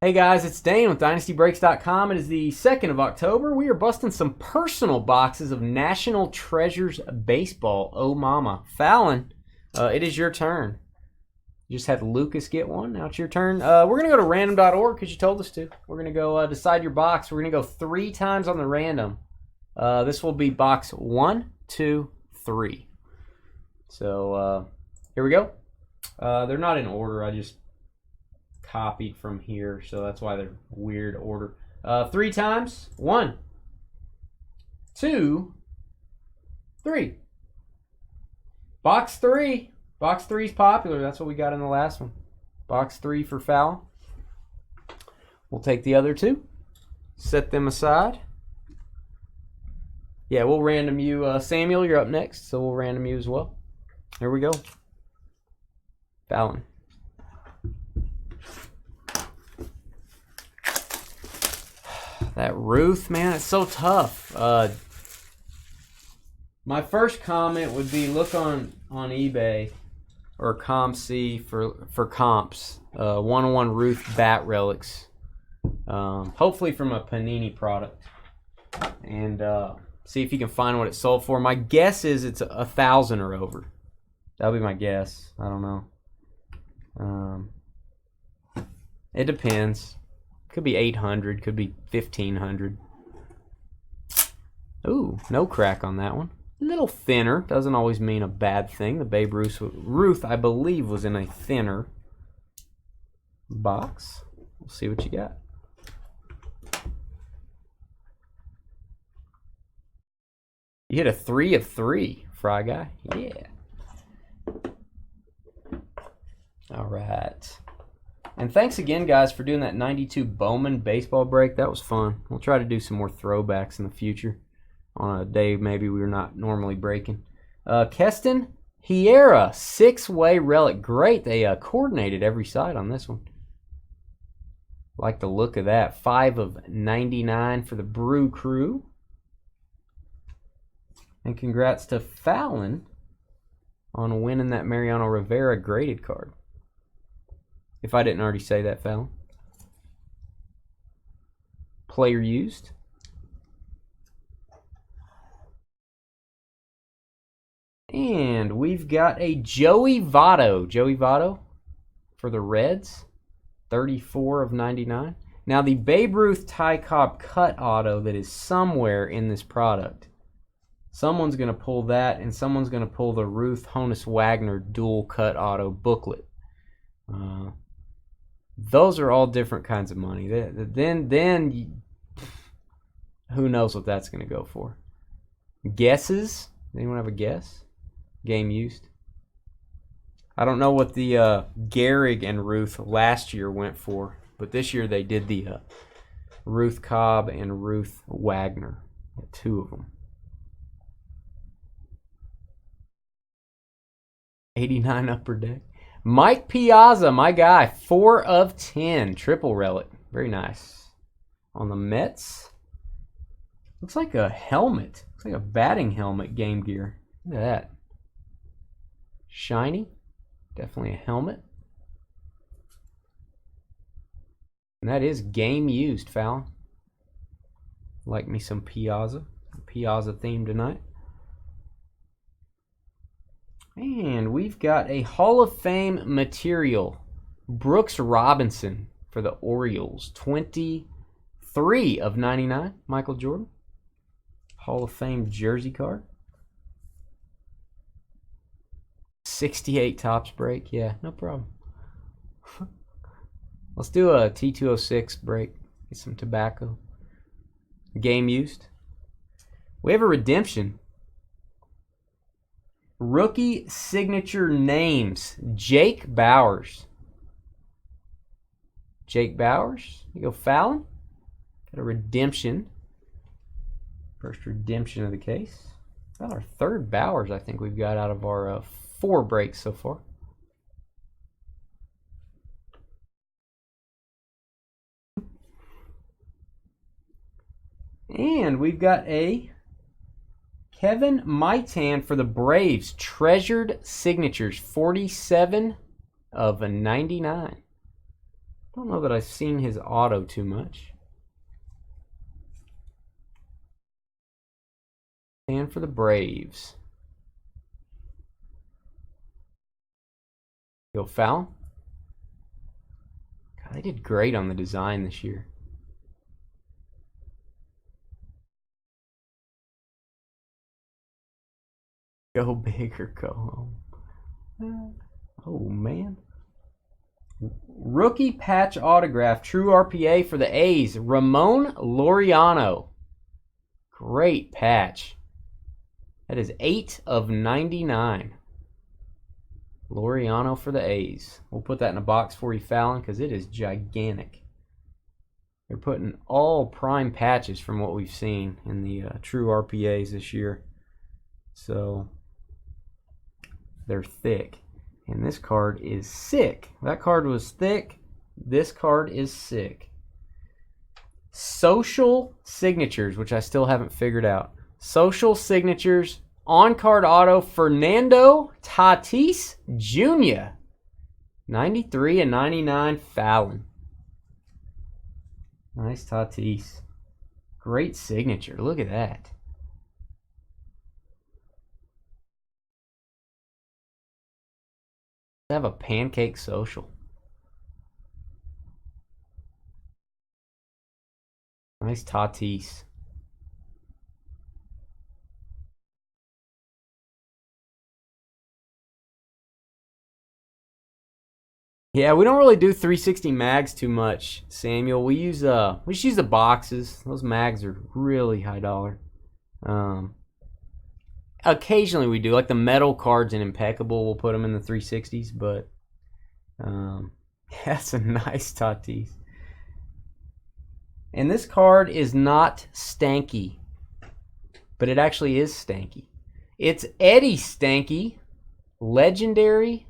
Hey guys, it's Dane with DynastyBreaks.com. It is the 2nd of October. We are busting some personal boxes of National Treasures Baseball. Oh mama. Fallon, it is your turn. You just had Lucas get one. Now it's your turn. We're going to go to random.org because you told us to. We're going to go decide your box. We're going to go 3 times on the random. This will be box 1, 2, 3. So here we go. They're not in order. I just copied from here, so that's why they're weird order. 3 times. 1, 2, 3. Box 3. Box 3 is popular. That's what we got in the last one. Box 3 for Fallon. We'll take the other 2. Set them aside. Yeah, we'll random you. Samuel, you're up next, so we'll random you as well. Here we go. Fallon. That Ruth, man, it's so tough. My first comment would be look on eBay or ComC for comps. 101 Ruth bat relics. Hopefully from a Panini product. And see if you can find what it sold for. My guess is it's 1,000 or over. That'll be my guess. I don't know. It depends. Could be 800, could be 1,500. Ooh, no crack on that one. A little thinner. Doesn't always mean a bad thing. The Babe Ruth, I believe, was in a thinner box. We'll see what you got. You hit a 3 of 3, Fry Guy. Yeah. All right. And thanks again, guys, for doing that 92 Bowman baseball break. That was fun. We'll try to do some more throwbacks in the future on a day maybe we're not normally breaking. Keston Hiera, 6-way relic. Great. They coordinated every side on this one. Like the look of that. 5 of 99 for the Brew Crew. And congrats to Fallon on winning that Mariano Rivera graded card. If I didn't already say that, Fallon. Player used. And we've got a Joey Votto. Joey Votto for the Reds. 34 of 99. Now the Babe Ruth Ty Cobb cut auto that is somewhere in this product. Someone's going to pull that, and someone's going to pull the Ruth Honus Wagner dual cut auto booklet. Those are all different kinds of money. Then who knows what that's going to go for? Guesses? Anyone have a guess? Game used. I don't know what the Gehrig and Ruth last year went for, but this year they did the Ruth Cobb and Ruth Wagner. 2 of them. 89 upper deck. Mike Piazza, my guy, 4 of 10, triple relic. Very nice. On the Mets, looks like a helmet. Looks like a batting helmet game gear. Look at that. Shiny. Definitely a helmet. And that is game used, Fallon. Like me some Piazza. Piazza theme tonight. And we've got a Hall of Fame material. Brooks Robinson for the Orioles. 23 of 99. Michael Jordan. Hall of Fame jersey card. 68 tops break. Yeah, no problem. Let's do a T206 break. Get some tobacco. Game used. We have a redemption. Rookie signature names. Jake Bowers. Jake Bowers. You go Fallon. Got a redemption. First redemption of the case. About our 3rd Bowers I think we've got out of our 4 breaks so far. And we've got a Kevin Maitan for the Braves. Treasured signatures. 47 of 99. don't know that I've seen his auto too much. And for the Braves. Yo, Fallon. God, they did great on the design this year. Go big or go home. Oh, man. Rookie patch autograph, true RPA for the A's, Ramon Laureano. Great patch. That is 8 of 99. Laureano for the A's. We'll put that in a box for you, Fallon, because it is gigantic. They're putting all prime patches from what we've seen in the true RPAs this year. So they're thick. And this card is sick. That card was thick. This card is sick. Social signatures, which I still haven't figured out. Social signatures, on-card auto, Fernando Tatis Jr. 93 and 99, Fallon. Nice Tatis. Great signature. Look at that. Have a pancake social. Nice Tatis. Yeah, we don't really do 360 mags too much, Samuel. We just use the boxes. Those mags are really high dollar. Occasionally we do, like the metal cards in Impeccable, we'll put them in the 360s, but that's a nice Tatis. And this card is not stanky, but it actually is stanky. It's Eddie Stanky, legendary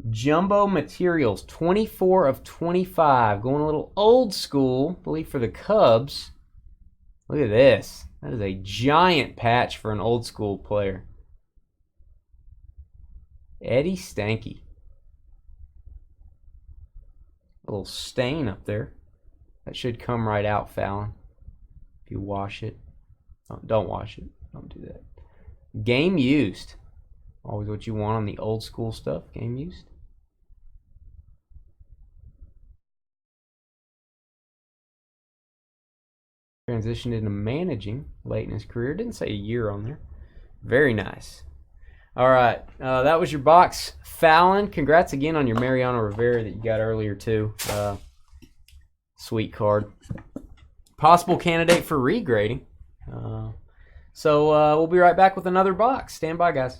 jumbo materials, 24 of 25. Going a little old school, I believe, for the Cubs. Look at this. That is a giant patch for an old school player. Eddie Stanky. A little stain up there. That should come right out, Fallon. If you wash it. Oh, don't wash it. Don't do that. Game used. Always what you want on the old school stuff. Game used. Transitioned into managing late in his career. Didn't say a year on there. Very nice. All right. That was your box, Fallon. Congrats again on your Mariano Rivera that you got earlier, too. Sweet card. Possible candidate for regrading. So we'll be right back with another box. Stand by, guys.